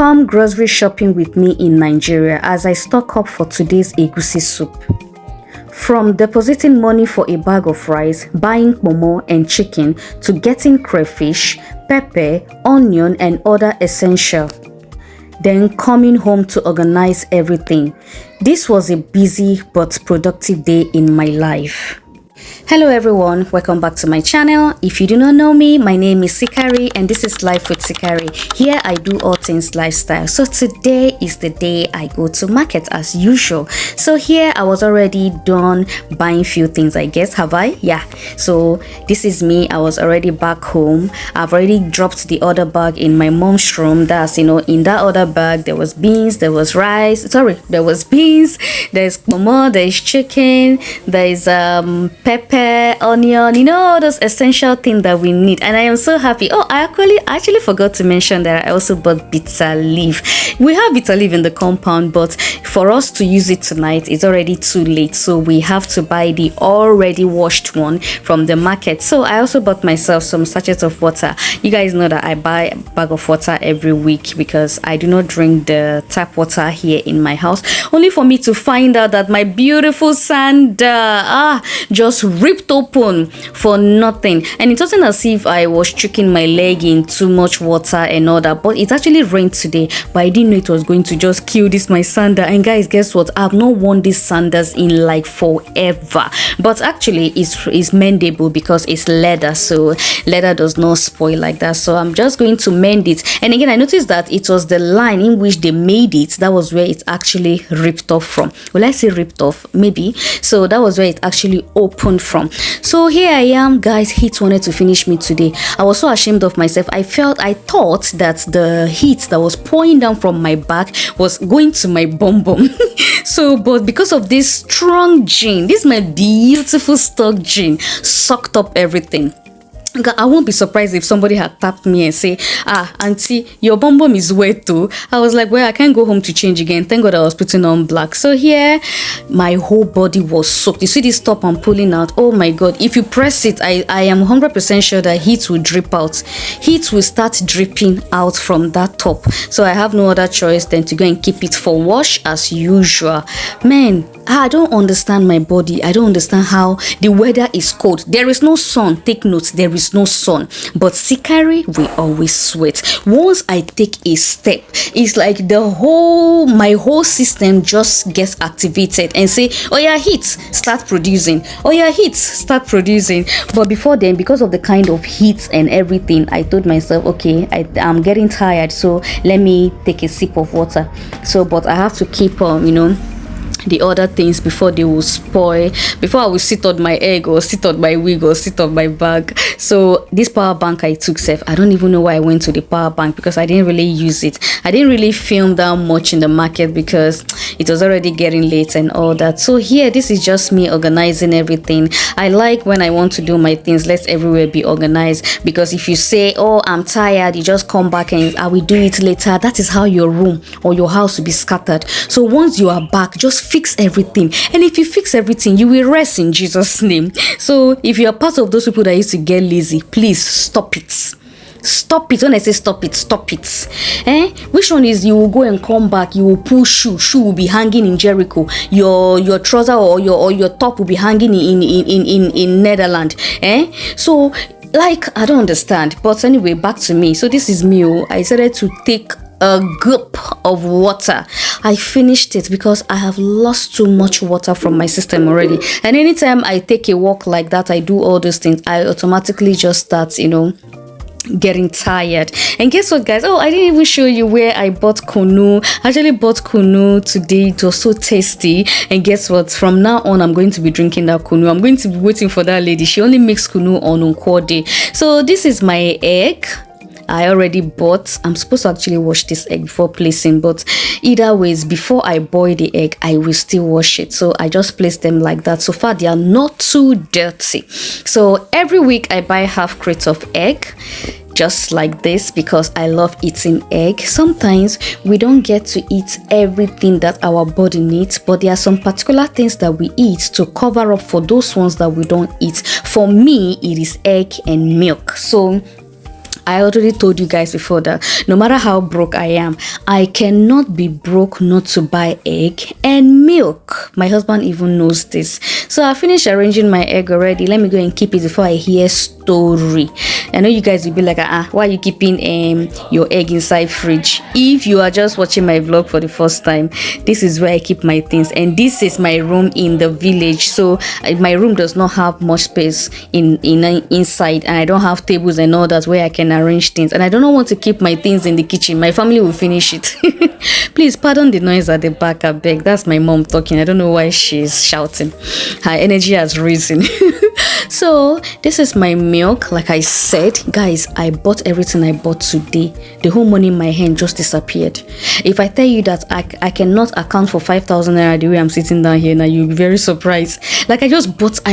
Come grocery shopping with me in Nigeria as I stock up for today's Egusi soup. From depositing money for a bag of rice, buying pomo and chicken, to getting crayfish, pepper, onion and other essential. Then coming home to organize everything. This was a busy but productive day in my life. Hello everyone, welcome back to my channel. If you do not know me, my name is Sikari and this is Life with Sikari. Here I do all things lifestyle. So today is the day I go to market as usual. So here I was already done buying few things, I guess. Have I? Yeah. So this is me. I was already back home. I've already dropped the other bag in my mom's room. That's, in that other bag there was beans, there was rice. There was beans, there's pomo, there's chicken, there's pepper, onion, all those essential things that we need. And I am so happy. Oh, I actually forgot to mention that I also bought bitter leaf. We have bitter leaf in the compound, but for us to use it tonight, it's already too late, so we have to buy the already washed one from the market. So I also bought myself some sachets of water. You guys know that I buy a bag of water every week because I do not drink the tap water here in my house, only for me to find out that my beautiful sandal just ripped open for nothing. And it wasn't as if I was tricking my leg in too much water and all that, but it actually rained today, but I didn't know it was going to just kill this my sandal. And guys, guess what? I've not worn these sandals in like forever, but actually it's mendable because it's leather, so leather does not spoil like that. So I'm just going to mend it. And again, I noticed that it was the line in which they made it, that was where it actually ripped off from. Will I say ripped off? Maybe. So that was where it actually opened from. So here I am, guys. Heat wanted to finish me today. I was so ashamed of myself. I thought that the heat that was pouring down from my back was going to my bum bum. So, but because of this strong gin, this is my beautiful stock gin, sucked up everything. I won't be surprised if somebody had tapped me and say, auntie, your bum bum is wet too. I was like, well, I can't go home to change again. Thank God I was putting on black. So here, my whole body was soaked. You see this top I'm pulling out? Oh my God. If you press it, I am 100% sure that heat will drip out. Heat will start dripping out from that top. So I have no other choice than to go and keep it for wash as usual. Man, I don't understand my body. I don't understand how the weather is cold. There is no sun. Take note, there is no sun, but Sikari will always sweat. Once I take a step, it's like my whole system just gets activated and say, oh yeah, heat, start producing. Oh yeah, heat, start producing. But before then, because of the kind of heat and everything, I told myself, okay, I'm getting tired, so let me take a sip of water. So, but I have to keep on, the other things before they will spoil, before I will sit on my egg or sit on my wig or sit on my bag. So this power bank I took, I don't even know why I went to the power bank, because I didn't really use it. I didn't really film that much in the market because it was already getting late and all that. So here, this is just me organizing everything. I like when I want to do my things, let everywhere be organized, because if you say, oh, I'm tired, you just come back and I will do it later, that is how your room or your house will be scattered. So once you are back, just fix everything. And if you fix everything, you will rest in Jesus' name. So if you are part of those people that used to get lazy, please stop it. Stop it. When I say stop it, stop it. Which one is you will go and come back, you will pull shoe will be hanging in Jericho, your trouser or your top will be hanging in Netherlands. So like, I don't understand. But anyway, back to me. So this is me. I decided to take a gulp of water. I finished it because I have lost too much water from my system already. And anytime I take a walk like that, I do all those things, I automatically just start, getting tired. And guess what, guys? Oh, I didn't even show you where I bought kunu. I actually bought kunu today. It was so tasty. And guess what? From now on, I'm going to be drinking that kunu. I'm going to be waiting for that lady. She only makes kunu on Unkwode. So this is my egg. I already bought. I'm supposed to actually wash this egg before placing, but either ways, before I boil the egg, I will still wash it. So I just place them like that. So far, they are not too dirty. So every week I buy half crate of egg, just like this, because I love eating egg. Sometimes we don't get to eat everything that our body needs, but there are some particular things that we eat to cover up for those ones that we don't eat. For me, it is egg and milk. So I already told you guys before that no matter how broke I am, I cannot be broke not to buy egg and milk. My husband even knows this. So I finished arranging my egg already. Let me go and keep it before I hear story. I know you guys will be like, why are you keeping your egg inside fridge? If you are just watching my vlog for the first time, this is where I keep my things, and this is my room in the village. So my room does not have much space inside, and I don't have tables and all that where I can arrange things, and I don't want to keep my things in the kitchen. My family will finish it. Please pardon the noise at the back, I beg. That's my mom talking. I don't know why she's shouting. Her energy has risen. So this is my milk. Like I said, guys, I bought everything I bought today. The whole money in my hand just disappeared. If I tell you that I cannot account for 5,000 naira the way I'm sitting down here now, you'll be very surprised. Like I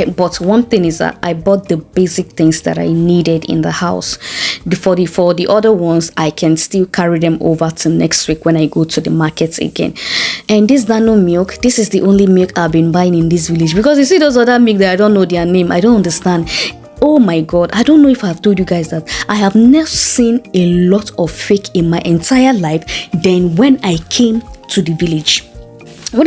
bought one thing is that I bought the basic things that I needed in the house. For the other ones, I can still carry them over to next week when I go to the markets again. And this nano milk, this is the only milk I've been buying in this village, because you see those other milk that I don't know their name, I don't understand. Oh my god, I don't know if I've told you guys that I have never seen a lot of fake in my entire life than when I came to the village. When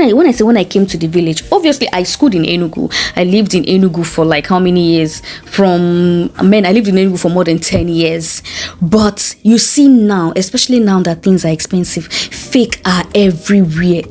I came to the village, obviously I schooled in Enugu. I lived in Enugu for like how many years? I lived in Enugu for more than 10 years. But you see now, especially now that things are expensive, fake are everywhere.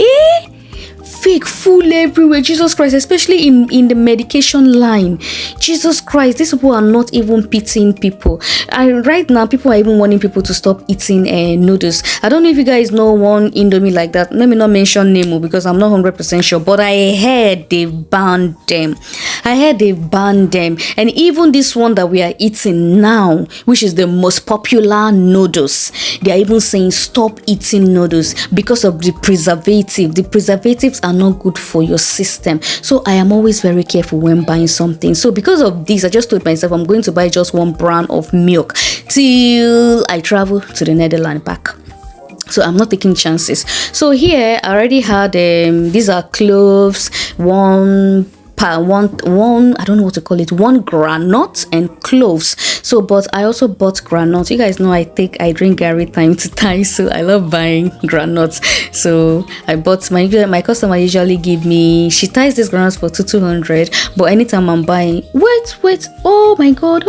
Fake full everywhere. Jesus Christ, especially in the medication line. Jesus Christ, these people are not even pitying people. Right now, people are even wanting people to stop eating noodles. I don't know if you guys know one Indomie like that. Let me not mention name because I'm not 100% sure, but I heard they banned them. And even this one that we are eating now, which is the most popular noodles, they are even saying stop eating noodles because of the preservative. The preservatives are not good for your system. So I am always very careful when buying something. So because of this, I just told myself I'm going to buy just one brand of milk till I travel to the Netherlands back. So I'm not taking chances. So here I already had these are cloves, one I don't know what to call it, one groundnut and cloves. So but I also bought groundnuts. You guys know I drink garri time to time, so I love buying groundnuts. So I bought my customer usually give me, she ties these groundnuts for 200, but anytime I'm buying, wait, oh my god,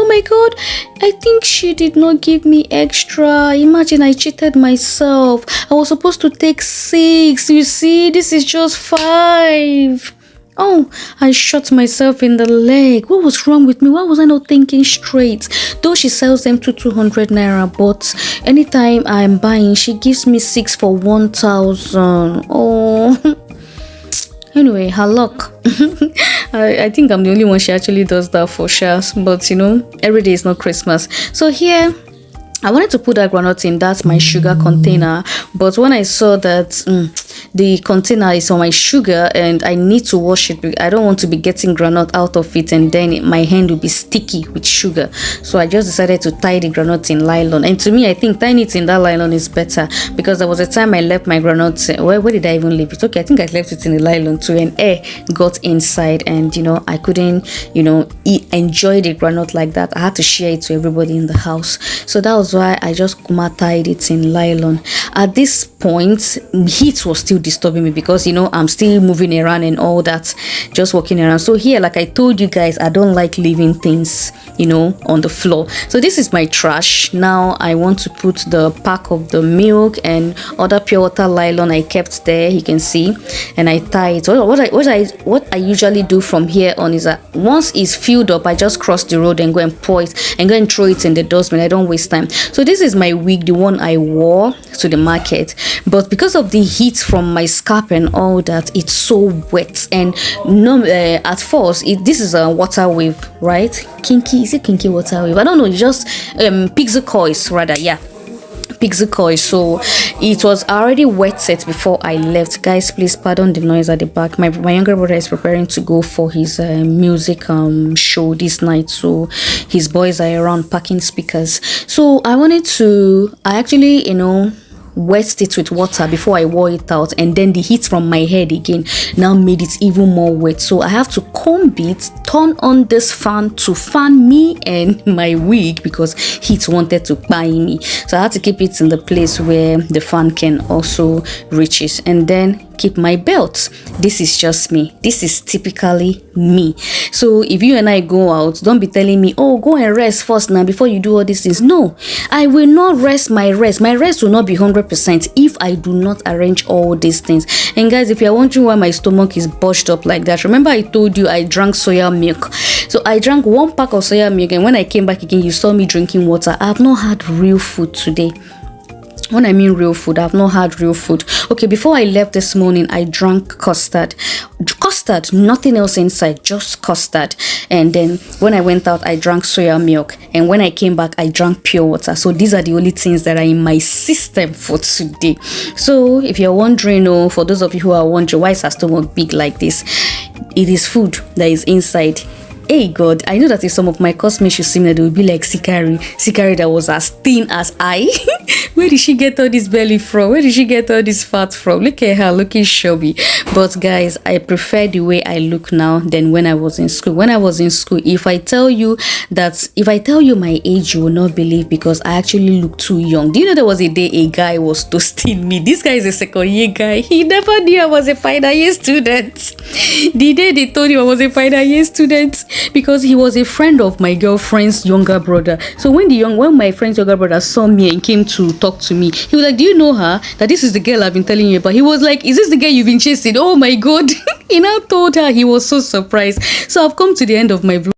I think she did not give me extra. Imagine, I cheated myself. I was supposed to take 6. You see, this is just 5. Oh, I shot myself in the leg. What was wrong with me? Why was I not thinking straight? Though she sells them to 200 naira, but anytime I'm buying, she gives me 6 for 1,000. Oh, anyway, her luck. I think I'm the only one she actually does that for shares, but you know, every day is not Christmas. So here, I wanted to put that granite in, that's my sugar container, but when I saw that the container is on my sugar and I need to wash it, I don't want to be getting granite out of it and then my hand will be sticky with sugar. So I just decided to tie the granite in nylon, and to me I think tying it in that nylon is better, because there was a time I left my granite, where did I even leave it? Okay, I think I left it in the nylon too, and air got inside and you know I couldn't enjoy the granite like that. I had to share it to everybody in the house. So that was why I just tied it in nylon. At this point, heat was still disturbing me because you know I'm still moving around and all that, just walking around. So here, like I told you guys, I don't like leaving things on the floor. So this is my trash. Now I want to put the pack of the milk and other pure water nylon I kept there, you can see, and I tie it. So what I usually do from here on is that once it's filled up, I just cross the road and go and pour it and go and throw it in the dustbin. I don't waste time. So this is my wig, the one I wore to the market, but because of the heat from my scalp and all that, it's so wet. And no, at first this is a water wave, right? Is it kinky water wave? I don't know, it's just pixie coils rather, yeah, pixie coils. So it was already wet set before I left. Guys, please pardon the noise at the back. My younger brother is preparing to go for his music show this night, so his boys are around packing speakers. So I actually wet it with water before I wore it out, and then the heat from my head again now made it even more wet. So I have to comb it, turn on this fan to fan me and my wig because heat wanted to buy me. So I had to keep it in the place where the fan can also reach it, and then keep my belt. This is just me. This is typically me. So if you and I go out, don't be telling me, oh, go and rest first now before you do all these things. No, I will not rest my rest. My rest will not be 100% if I do not arrange all these things. And guys, if you're wondering why my stomach is bushed up like that, remember I told you I drank soya milk. So I drank 1 pack of soya milk, and when I came back again, you saw me drinking water. I have not had real food today. When I mean real food, I've not had real food. Okay, before I left this morning, I drank custard. Custard, nothing else inside, just custard. And then when I went out, I drank soya milk. And when I came back, I drank pure water. So these are the only things that are in my system for today. So if you're wondering, oh, for those of you who are wondering, why is her stomach big like this? It is food that is inside. Hey God, I know that if some of my classmates should see me, they will be like, Sikari that was as thin as I. Where did she get all this belly from? Where did she get all this fat from? Look at her looking chubby. But guys, I prefer the way I look now than when I was in school. When I was in school, if I tell you my age, you will not believe, because I actually look too young. Do you know there was a day a guy was toasting me? This guy is a second year guy. He never knew I was a final year student. The day they told him I was a final year student, because he was a friend of my girlfriend's younger brother. So when my friend's younger brother saw me and came to talk to me, he was like, do you know her? That this is the girl I've been telling you about. He was like, is this the girl you've been chasing? Oh my God. He now told her. He was so surprised. So I've come to the end of my vlog.